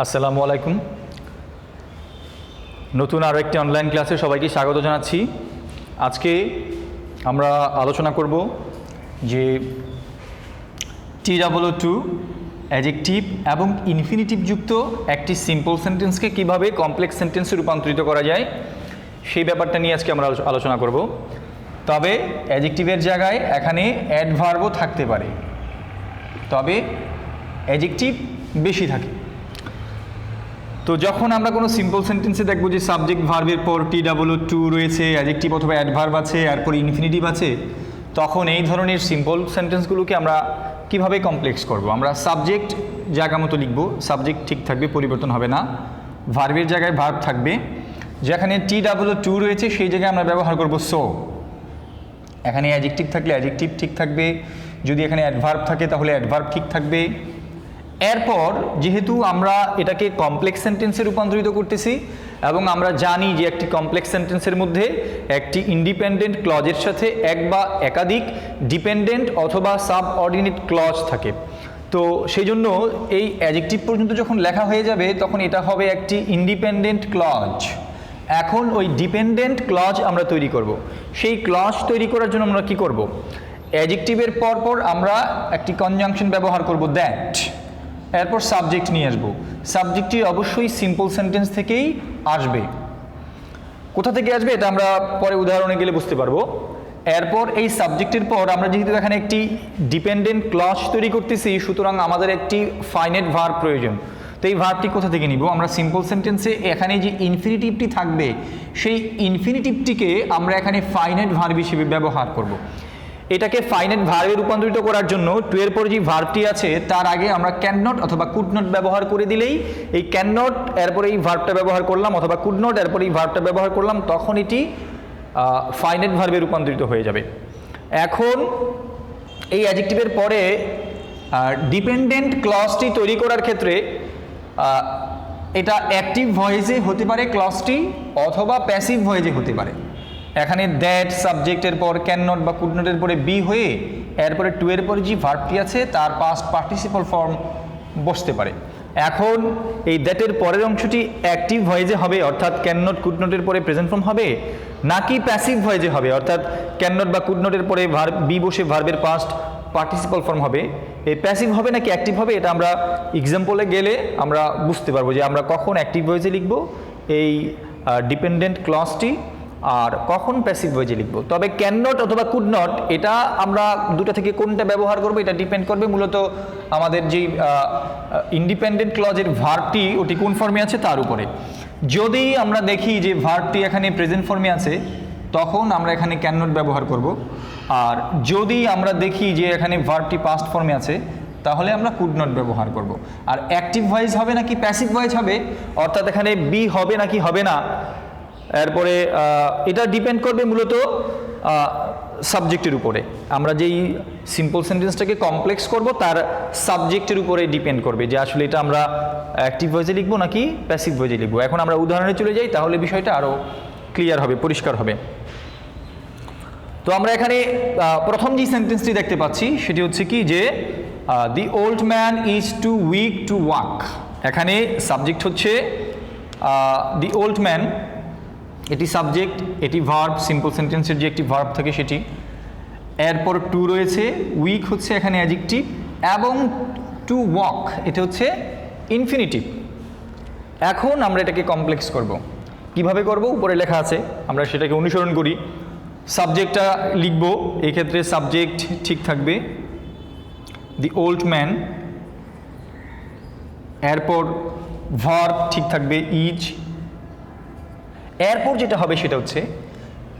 আসসালামু আলাইকুম। নতুন আরও একটি অনলাইন ক্লাসে সবাইকে স্বাগত জানাচ্ছি। আজকে আমরা আলোচনা করব যে TOO অ্যাডজেক্টিভ এবং ইনফিনিটিভ যুক্ত একটি সিম্পল সেন্টেন্সকে কিভাবে কমপ্লেক্স সেন্টেন্সে রূপান্তরিত করা যায় সেই ব্যাপারটা নিয়ে আজকে আমরা আলোচনা করব। তবে অ্যাডজেক্টিভের জায়গায় এখানে অ্যাডভার্বও থাকতে পারে, তবে অ্যাডজেক্টিভ বেশি থাকে। তো যখন আমরা কোনো সিম্পল সেন্টেন্সে দেখব যে সাবজেক্ট ভার্বের পর TOO রয়েছে, অ্যাডজেক্টিভ অথবা অ্যাডভার্ব আছে, এরপর ইনফিনিটিভ আছে, তখন এই ধরনের সিম্পল সেন্টেন্সগুলোকে আমরা কিভাবে কমপ্লেক্স করব। আমরা সাবজেক্ট জায়গা মতো লিখব, সাবজেক্ট ঠিক থাকবে, পরিবর্তন হবে না। ভার্বের জায়গায় ভার্ব থাকবে, যেখানে TOO রয়েছে সেই জায়গায় আমরা ব্যবহার করব সো। এখানে অ্যাডজেক্টিভ থাকলে অ্যাডজেক্টিভ ঠিক থাকবে, যদি এখানে অ্যাডভার্ব থাকে তাহলে অ্যাডভার্ব ঠিক থাকবে। এরপর যেহেতু আমরা এটাকে কমপ্লেক্স সেন্টেন্সে রূপান্তরিত করতেছি এবং আমরা জানি যে একটি কমপ্লেক্স সেন্টেন্সের মধ্যে একটি ইন্ডিপেন্ডেন্ট ক্লজের সাথে এক বা একাধিক ডিপেন্ডেন্ট অথবা সাবঅর্ডিনেট ক্লজ থাকে, তো সেই জন্য এই অ্যাডজেক্টিভ পর্যন্ত যখন লেখা হয়ে যাবে তখন এটা হবে একটি ইন্ডিপেন্ডেন্ট ক্লজ। এখন ওই ডিপেন্ডেন্ট ক্লজ আমরা তৈরি করব। সেই ক্লজ তৈরি করার জন্য আমরা কি করব, অ্যাডজেক্টিভের পরপর আমরা একটি কনজাংশন ব্যবহার করব দ্যাট, এরপর সাবজেক্ট নিয়ে আসবো। সাবজেক্টটি অবশ্যই সিম্পল সেন্টেন্স থেকেই আসবে। কোথা থেকে আসবে এটা আমরা পরে উদাহরণে গেলে বুঝতে পারবো। এরপর এই সাবজেক্টের পর আমরা যেহেতু এখানে একটি ডিপেন্ডেন্ট ক্লজ তৈরি করতেছি, সুতরাং আমাদের একটি ফাইনাইট ভার্ব প্রয়োজন। তো এই ভার্বটি কোথা থেকে নিব, আমরা সিম্পল সেন্টেন্সে এখানে যে ইনফিনিটিভটি থাকবে সেই ইনফিনিটিভটিকে আমরা এখানে ফাইনাইট ভার্ব হিসেবে ব্যবহার করব। এটাকে ফাইনাইট ভার্বে রূপান্তরিত করার জন্য টু এর পরে যে ভার্বটি আছে তার আগে আমরা ক্যান নট অথবা কুড নট ব্যবহার করে দিলেই, এই ক্যান নট এরপরে এই ভার্বটা ব্যবহার করলাম অথবা কুড নট এরপরে এই ভার্বটা ব্যবহার করলাম, তখন এটি ফাইনাইট ভার্বে রূপান্তরিত হয়ে যাবে। এখন এই অ্যাডজেক্টিভের পরে ডিপেন্ডেন্ট ক্লজটি তৈরি করার ক্ষেত্রে এটা অ্যাক্টিভ ভয়েসে হতে পারে ক্লজটি, অথবা প্যাসিভ ভয়েসে হতে পারে। এখানে দ্যাট সাবজেক্টের পর ক্যান নট বা কুড নটের পরে বি হয়ে এরপরে টু এর পরে যে ভার্বটি আছে তার পাস্ট পার্টিসিপল ফর্ম বসতে পারে। এখন এই দ্যাটের পরের অংশটি অ্যাক্টিভ ভয়েসে হবে, অর্থাৎ ক্যান নট কুড নটের পরে প্রেজেন্ট ফর্ম হবে, নাকি প্যাসিভ ভয়েসে হবে, অর্থাৎ ক্যান নট বা কুড নটের পরে ভার্ব বি বসে ভার্বের পাস্ট পার্টিসিপল ফর্ম হবে। এই প্যাসিভ হবে নাকি অ্যাক্টিভ হবে এটা আমরা এক্সাম্পলে গেলে আমরা বুঝতে পারবো যে আমরা কখন অ্যাক্টিভ ভয়েসে লিখব এই ডিপেন্ডেন্ট ক্লজটি আর কখন প্যাসিভ ভয়েসে লিখব। তবে ক্যান নট অথবা কুড নট এটা আমরা দুটো থেকে কোনটা ব্যবহার করব এটা ডিপেন্ড করবে মূলত আমাদের যেই ইন্ডিপেন্ডেন্ট ক্লজের ভার্বটি ওটি কোন ফর্মে আছে তার উপরে। যদি আমরা দেখি যে ভার্বটি এখানে প্রেজেন্ট ফর্মে আছে তখন আমরা এখানে ক্যান নট ব্যবহার করব, আর যদি আমরা দেখি যে এখানে ভার্বটি পাস্ট ফর্মে আছে তাহলে আমরা কুড নট ব্যবহার করব। আর অ্যাক্টিভ ভয়েস হবে নাকি প্যাসিভ ভয়েস হবে, অর্থাৎ এখানে বি হবে নাকি হবে না, এরপরে এটা ডিপেন্ড করবে মূলত সাবজেক্টের উপরে। আমরা যেই সিম্পল সেন্টেন্সটাকে কমপ্লেক্স করব তার সাবজেক্টের উপরে ডিপেন্ড করবে যে আসলে এটা আমরা অ্যাক্টিভ ভয়েসে লিখবো নাকি প্যাসিভ ভয়েসে লিখবো। এখন আমরা উদাহরণে চলে যাই, তাহলে বিষয়টা আরও ক্লিয়ার হবে, পরিষ্কার হবে। তো আমরা এখানে প্রথম যে সেন্টেন্সটি দেখতে পাচ্ছি সেটি হচ্ছে কি যে the old man is too weak to walk. এখানে সাবজেক্ট হচ্ছে দি ওল্ড ম্যান, এটি সাবজেক্ট, এটি ভার্ব, সিম্পল সেন্টেন্সের যে একটি ভার্ব থাকে সেটি। এরপর টু রয়েছে, উইক হচ্ছে এখানে অ্যাডজেক্টিভ, এবং টু ওয়াক এটা হচ্ছে ইনফিনিটিভ। এখন আমরা এটাকে কমপ্লেক্স করব। কিভাবে করব উপরে লেখা আছে, আমরা সেটাকে অনুসরণ করি। সাবজেক্টটা লিখব, এই ক্ষেত্রে সাবজেক্ট ঠিক থাকবে দি ওল্ড ম্যান, এরপর ভার্ব ঠিক থাকবে ইজ, এরপর যেটা হবে সেটা হচ্ছে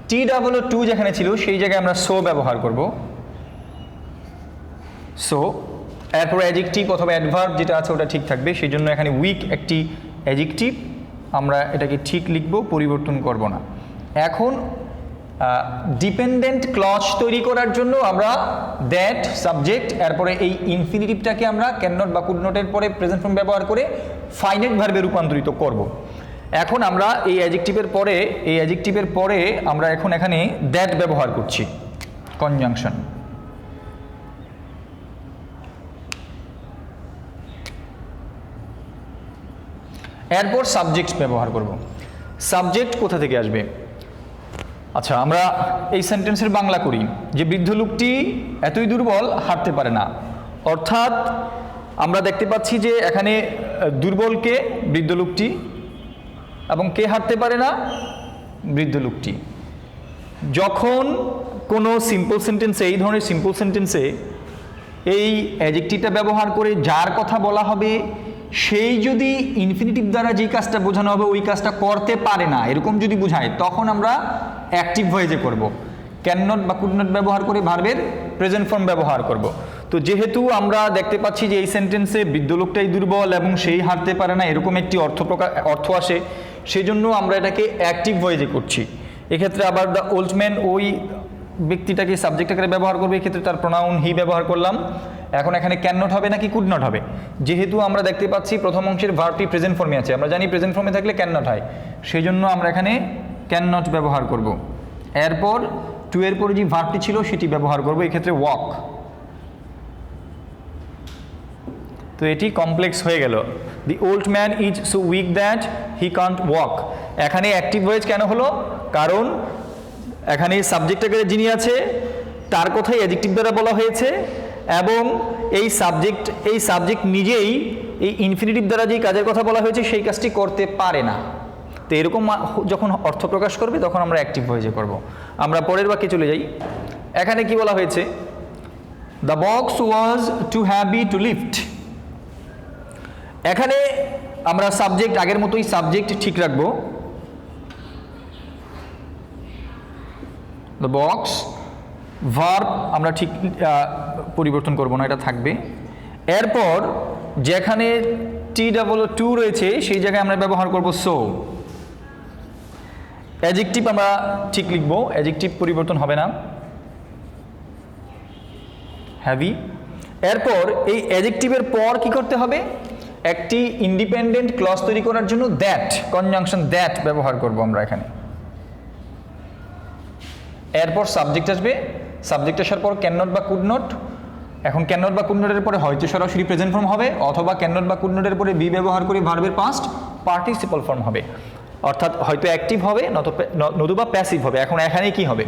TOO যেখানে ছিল সেই জায়গায় আমরা সো ব্যবহার করব, সো। এরপর অ্যাডজেক্টিভ অথবা অ্যাডভার্ব যেটা আছে ওটা ঠিক থাকবে, সেই জন্য এখানে উইক একটি অ্যাডজেক্টিভ, আমরা এটাকে ঠিক লিখব, পরিবর্তন করব না। এখন ডিপেন্ডেন্ট ক্লজ তৈরি করার জন্য আমরা দ্যাট সাবজেক্ট, এরপরে এই ইনফিনিটিভটাকে আমরা ক্যান নট বা কুড নটের পরে প্রেজেন্ট ফর্ম ব্যবহার করে ফাইনাইট ভার্বে রূপান্তরিত করব। এখন আমরা এই অ্যাডজেক্টিভের পরে আমরা এখন এখানে দ্যাট ব্যবহার করছি, কনজাংশন। এরপর সাবজেক্ট ব্যবহার করব। সাবজেক্ট কোথা থেকে আসবে? আচ্ছা, আমরা এই সেন্টেন্সের বাংলা করি যে বৃদ্ধ লোকটি এতই দুর্বল হাঁটতে পারে না। অর্থাৎ আমরা দেখতে পাচ্ছি যে এখানে দুর্বল কে? বৃদ্ধ লোকটি। এবং কে হাঁটতে পারে না? বৃদ্ধ লোকটি। যখন কোনো সিম্পল সেন্টেন্সে, এই ধরনের সিম্পল সেন্টেন্সে এই অ্যাডজেক্টিভটা ব্যবহার করে যার কথা বলা হবে সেই যদি ইনফিনিটিভ দ্বারা যেই কাজটা বোঝানো হবে ওই কাজটা করতে পারে না এরকম যদি বোঝায়, তখন আমরা অ্যাক্টিভ ভয়েসে করব। ক্যান নট বা কুড নট ব্যবহার করে ভার্বের প্রেজেন্ট ফর্ম ব্যবহার করব। তো যেহেতু আমরা দেখতে পাচ্ছি যে এই সেন্টেন্সে বৃদ্ধ লোকটাই দুর্বল এবং সেই হাঁটতে পারে না এরকম একটি অর্থ আসে, সেই জন্য আমরা এটাকে অ্যাক্টিভ ভয়েসে করছি। এক্ষেত্রে আবার দ্য ওল্ড ম্যান ওই ব্যক্তিটাকে সাবজেক্ট আকারে ব্যবহার করবে, এক্ষেত্রে তার প্রোনাউন হি ব্যবহার করলাম। এখন এখানে ক্যান নট হবে নাকি কুড নট হবে? যেহেতু আমরা দেখতে পাচ্ছি প্রথম অংশের ভার্বটি প্রেজেন্ট ফর্মে আছে, আমরা জানি প্রেজেন্ট ফর্মে থাকলে ক্যান নট হয়, সেই জন্য আমরা এখানে ক্যান নট ব্যবহার করব। এরপর টু এর পরে যে ভার্বটি ছিল সেটি ব্যবহার করব, এক্ষেত্রে ওয়াক। তো এটি কমপ্লেক্স হয়ে গেল। দি old man is so weak that he can't walk. এখানে অ্যাক্টিভ ভয়েস কেন হলো? কারণ এখানে সাবজেক্ট আকারে যিনি আছে তার কথাই অ্যাডজেক্টিভ দ্বারা বলা হয়েছে এবং এই সাবজেক্ট নিজেই এই ইনফিনিটিভ দ্বারা যেই কাজের কথা বলা হয়েছে সেই কাজটি করতে পারে না। তো এরকম যখন অর্থ প্রকাশ করবে তখন আমরা অ্যাক্টিভ ভয়েসে করব। আমরা পরের বাক্যে চলে যাই। এখানে কি বলা হয়েছে? The box was too heavy to lift. এখানে আমরা সাবজেক্ট আগের মতোই সাবজেক্ট ঠিক রাখবো, দ্য বক্স। ভার্ব আমরা ঠিক পরিবর্তন করব না, এটা থাকবে। এরপর যেখানে টু রয়েছে সেই জায়গায় আমরা ব্যবহার করব সো। অ্যাডজেক্টিভ আমরা ঠিক লিখব, অ্যাডজেক্টিভ পরিবর্তন হবে না, হ্যাভি। এরপর এই অ্যাডজেক্টিভের পর কি করতে হবে? একটি ইন্ডিপেন্ডেন্ট ক্লজ তৈরি করার জন্য দ্যাট, কনজাংশন দ্যাট ব্যবহার করব আমরা এখানে। এরপর সাবজেক্ট আসবে, সাবজেক্ট আসার পর ক্যান নট বা কুড নট। এখন ক্যান নট বা কুড নটের পরে হয়তো সরাসরি প্রেজেন্ট ফর্ম হবে অথবা ক্যান নট বা কুড নটের পরে বি ব্যবহার করে ভার্বের পাস্ট পার্টিসিপল ফর্ম হবে, অর্থাৎ হয়তো অ্যাক্টিভ হবে নতুবা প্যাসিভ হবে। এখন এখানে কি হবে?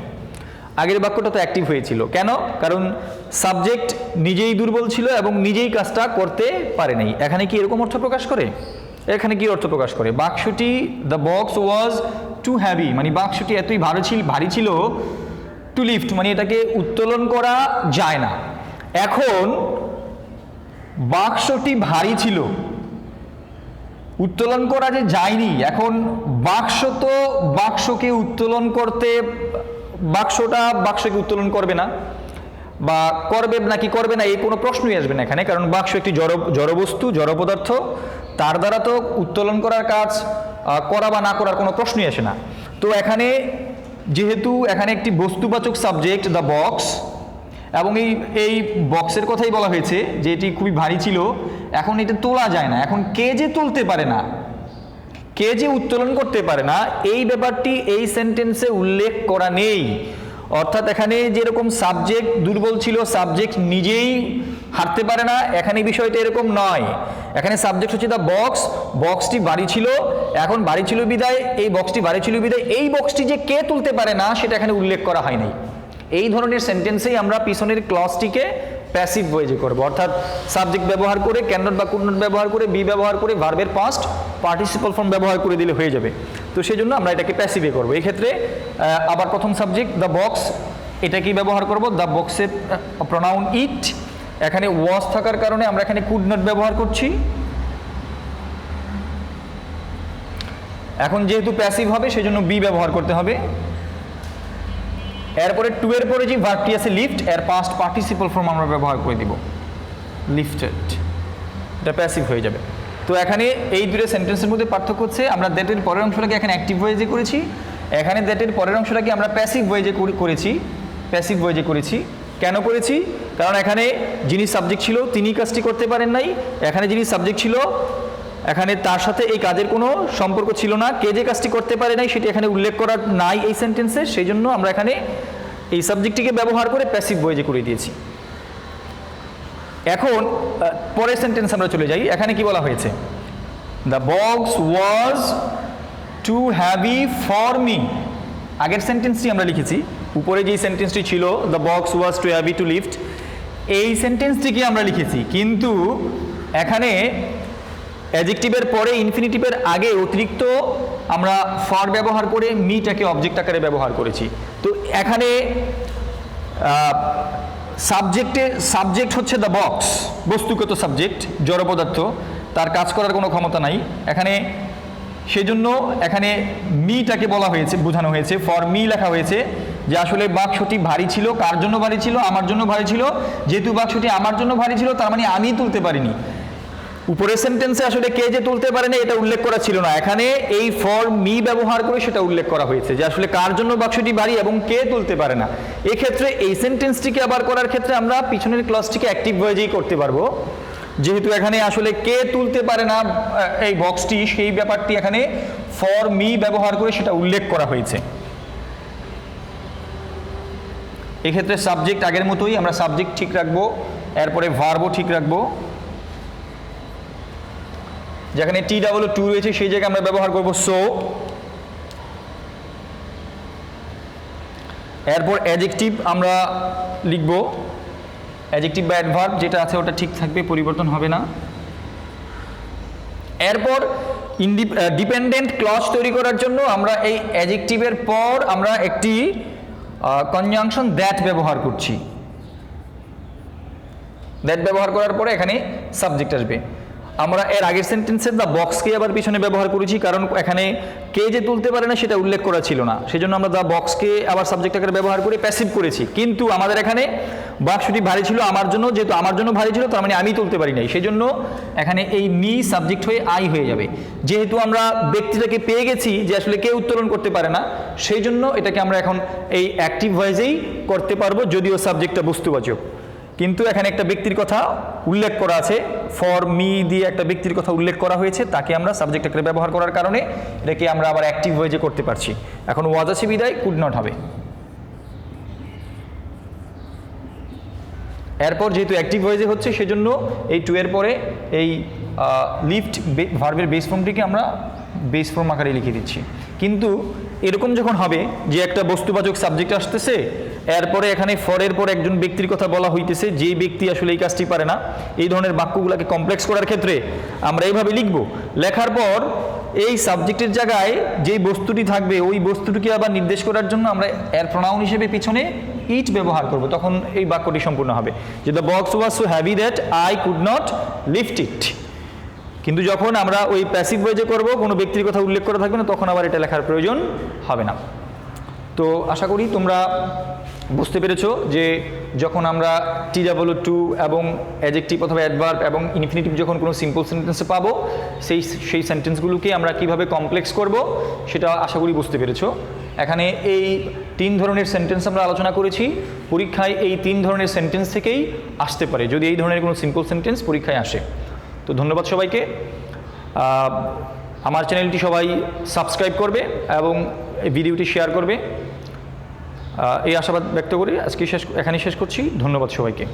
আগের বাক্যটা তো অ্যাক্টিভ হয়েছিল, কেন? কারণ সাবজেক্ট নিজেই দুর্বল ছিল এবং নিজেই কাজটা করতে পারে নাই। এখানে কি এরকম অর্থ প্রকাশ করে? এখানে কি অর্থ প্রকাশ করে? বাক্সটি the box was too heavy, মানে বাক্সটি এতই ভারী ছিল, টু লিফট মানে এটাকে উত্তোলন করা যায় না। এখন বাক্সটি ভারী ছিল, উত্তোলন করা যে যায়নি, এখন বাক্সকে উত্তোলন করতে, বাক্সকে উত্তোলন করবে না বা করবে নাকি করবে না এই কোনো প্রশ্নই আসবে না এখানে, কারণ বাক্স একটি জড়বস্তু, জড় পদার্থ, তার দ্বারা তো উত্তোলন করার কাজ করা বা না করার কোনো প্রশ্নই আসে না। তো এখানে যেহেতু এখানে একটি বস্তুবাচক সাবজেক্ট দ্য বক্স এবং এই বক্সের কথাই বলা হয়েছে যে এটি খুবই ভারী ছিল, এখন এটা তোলা যায় না। এখন কে যে তুলতে পারে না, কে যে উত্তোলন করতে পারে না, এই ব্যাপারটি এই সেন্টেন্সে উল্লেখ করা নেই। অর্থাৎ এখানে যেরকম সাবজেক্ট দুর্বল ছিল, সাবজেক্ট নিজেই হাঁটতে পারে না, এখানে বিষয়টা এরকম নয়। এখানে সাবজেক্ট হচ্ছে দ্য বক্স, বক্সটি ভারী ছিল, এখন ভারী ছিল বিদায়, এই বক্সটি ভারী ছিল বিদায়, এই বক্সটি যে কে তুলতে পারে না সেটা এখানে উল্লেখ করা হয় নাই। এই ধরনের সেন্টেন্সেই আমরা পিছনের ক্লজটিকে প্যাসিভ ভয়েসে করব, অর্থাৎ সাবজেক্ট ব্যবহার করে ক্যান নট বা কুড নট ব্যবহার করে বি ব্যবহার করে ভার্বের পাস্ট পার্টিসিপল ফর্ম ব্যবহার করে দিলে হয়ে যাবে। তো সেই জন্য আমরা এটাকে প্যাসিভে করব। এই ক্ষেত্রে আবার প্রথম সাবজেক্ট দ্য বক্স, এটাকেই ব্যবহার করব। দ্য বক্সের প্রোনাউন ইট, এখানে ওয়াজ থাকার কারণে আমরা এখানে কুড নট ব্যবহার করছি। এখন যেহেতু প্যাসিভ হবে সেই জন্য বি ব্যবহার করতে হবে। এরপরে টু এর পরে যে ভার্বটি আছে লিফট, এর পাস্ট পার্টিসিপল ফর্ম আমরা ব্যবহার করে দিব, লিফটেড, এটা প্যাসিভ হয়ে যাবে। তো এখানে এই দুটো সেন্টেন্সের মধ্যে পার্থক্য হচ্ছে আমরা দ্যাটের পরের অংশটাকে এখানে অ্যাক্টিভ ভয়েসে করেছি, এখানে দ্যাটের পরের অংশটাকে আমরা প্যাসিভ ভয়েসে করেছি। কেন করেছি? কারণ এখানে যিনি সাবজেক্ট ছিল তিনি কাজটি করতে পারেন নাই, এখানে যিনি সাবজেক্ট ছিল এখানে তার সাথে এই কাজের কোনো সম্পর্ক ছিল না, কে যে কাজটি করতে পারে নাই সেটি এখানে উল্লেখ করা নাই এই সেন্টেন্সে, সেই জন্য আমরা এখানে এই সাবজেক্টটিকে ব্যবহার করে প্যাসিভ ভয়েসে করে দিয়েছি। এখন পরের সেন্টেন্স আমরা চলে যাই। এখানে কি বলা হয়েছে? The box was too heavy for me. আগের সেন্টেন্সটি আমরা লিখেছি, উপরে যেই সেন্টেন্সটি ছিল the box was too heavy to lift, এই সেন্টেন্সটিকে আমরা লিখেছি, কিন্তু এখানে অ্যাডজেক্টিভের পরে ইনফিনিটিভের আগে অতিরিক্ত আমরা ফর ব্যবহার করে মিটাকে অবজেক্ট আকারে ব্যবহার করেছি। তো এখানে সাবজেক্ট হচ্ছে দ্য বক্স, বস্তুগত সাবজেক্ট, জড় পদার্থ, তার কাজ করার কোনো ক্ষমতা নাই এখানে, সেজন্য এখানে মিটাকে বলা হয়েছে, বোঝানো হয়েছে, ফর মি লেখা হয়েছে যে আসলে বাক্সটি ভারী ছিল, কার জন্য ভারী ছিল? আমার জন্য ভারী ছিল। যেহেতু বাক্সটি আমার জন্য ভারী ছিল, তার মানে আমি তুলতে পারিনি। উপরের সেন্টেন্সে আসলে কে যে তুলতে পারেনি এটা উল্লেখ করা ছিল না, এখানে এই ফর মি ব্যবহার করে সেটা উল্লেখ করা হয়েছে যে আসলে কার জন্য বাক্সটি ভারী এবং কে তুলতে পারে না। এক্ষেত্রে এই সেন্টেন্সটিকে আবার করার ক্ষেত্রে আমরা পিছনের ক্লজটিকে অ্যাক্টিভ ভয়েসেই করতে পারবো, যেহেতু এখানে আসলে কে তুলতে পারে না এই বক্সটি, সেই ব্যাপারটি এখানে ফর মি ব্যবহার করে সেটা উল্লেখ করা হয়েছে। এক্ষেত্রে সাবজেক্ট আগের মতোই, আমরা সাবজেক্ট ঠিক রাখবো, এরপরে ভার্বও ঠিক রাখবো। যেখানে TW2 রয়েছে সেই জায়গায় আমরা ব্যবহার করব সো। এরপর অ্যাডজেক্টিভ আমরা লিখব, অ্যাডজেক্টিভ বা অ্যাডভার্ব যেটা আছে ওটা ঠিক থাকবে, পরিবর্তন হবে না। এরপর ডিপেন্ডেন্ট ক্লজ তৈরি করার জন্য আমরা এই অ্যাডজেক্টিভের পর আমরা একটি কনজাংশন দ্যাট ব্যবহার করছি। দ্যাট ব্যবহার করার পরে এখানে সাবজেক্ট আসবে। আমরা এর আগের সেন্টেন্সে দ্য বক্সকে আবার পিছনে ব্যবহার করেছি, কারণ এখানে কে যে তুলতে পারে না সেটা উল্লেখ করা ছিল না, সেজন্য আমরা দ্য বক্সকে আবার সাবজেক্ট আকারে ব্যবহার করে প্যাসিভ করেছি। কিন্তু আমাদের এখানে বাক্সটি ভারী ছিল আমার জন্য, যেহেতু আমার জন্য ভারী ছিল তার মানে আমি তুলতে পারি নাই, সেজন্য এখানে এই মি সাবজেক্ট হয়ে আই হয়ে যাবে। যেহেতু আমরা ব্যক্তিটাকে পেয়ে গেছি যে আসলে কে উত্তোলন করতে পারে না, সেই জন্য এটাকে আমরা এখন এই অ্যাক্টিভ ভয়েসেই করতে পারবো, যদিও সাবজেক্টটা বস্তুবাচক। কিন্তু এখানে একটা ব্যক্তির কথা উল্লেখ করা আছে, ফর মি দিয়ে একটা ব্যক্তির কথা উল্লেখ করা হয়েছে, তাকে আমরা সাবজেক্ট আকারে ব্যবহার করার কারণে এটাকে আমরা আবার অ্যাক্টিভ ভয়েসে করতে পারছি। এখন ওয়াজ আছে বিদায় কুড নট হবে। এরপর যেহেতু অ্যাক্টিভ ভয়েসে হচ্ছে সেজন্য এই টু এর পরে এই লিফট ভার্বের বেস ফর্মটিকে আমরা বেস ফর্ম আকারে লিখে দিচ্ছি। কিন্তু এরকম যখন হবে যে একটা বস্তুবাচক সাবজেক্ট আসতেছে, এরপরে এখানে ফরের পর একজন ব্যক্তির কথা বলা হইতেছে, যে ব্যক্তি আসলে এই কাজটি পারে না, এই ধরনের বাক্যগুলোকে কমপ্লেক্স করার ক্ষেত্রে আমরা এইভাবে লিখব। লেখার পর এই সাবজেক্টের জায়গায় যেই বস্তুটি থাকবে ওই বস্তুটিকে আবার নির্দেশ করার জন্য আমরা এর প্রোনাউন হিসেবে পিছনে ইট ব্যবহার করব, তখন এই বাক্যটি সম্পূর্ণ হবে যে the box was so heavy that I could not lift it. কিন্তু যখন আমরা ওই প্যাসিভ ভয়েসে করব, কোনো ব্যক্তির কথা উল্লেখ করা থাকবে না, তখন আবার এটা লেখার প্রয়োজন হবে না। তো আশা করি তোমরা বুঝতে পেরেছো যে যখন আমরা TW2 এবং অ্যাডজেক্টিভ অথবা অ্যাডভার্ব এবং ইনফিনিটিভ যখন কোনো সিম্পল সেন্টেন্সে পাবো, সেই সেন্টেন্সগুলোকে আমরা কিভাবে কমপ্লেক্স করব সেটা আশা করি বুঝতে পেরেছো। এখানে এই 3 ধরনের সেন্টেন্স আমরা আলোচনা করেছি, পরীক্ষায় এই 3 ধরনের সেন্টেন্স থেকেই আসতে পারে যদি এই ধরনের কোনো সিম্পল সেন্টেন্স পরীক্ষায় আসে। তো ধন্যবাদ সবাইকে। আমার চ্যানেলটি সবাই সাবস্ক্রাইব করবে এবং এই ভিডিওটি শেয়ার করবে, এই আশাবাদ ব্যক্ত করে আজকে এখানেই শেষ করছি। ধন্যবাদ সবাইকে।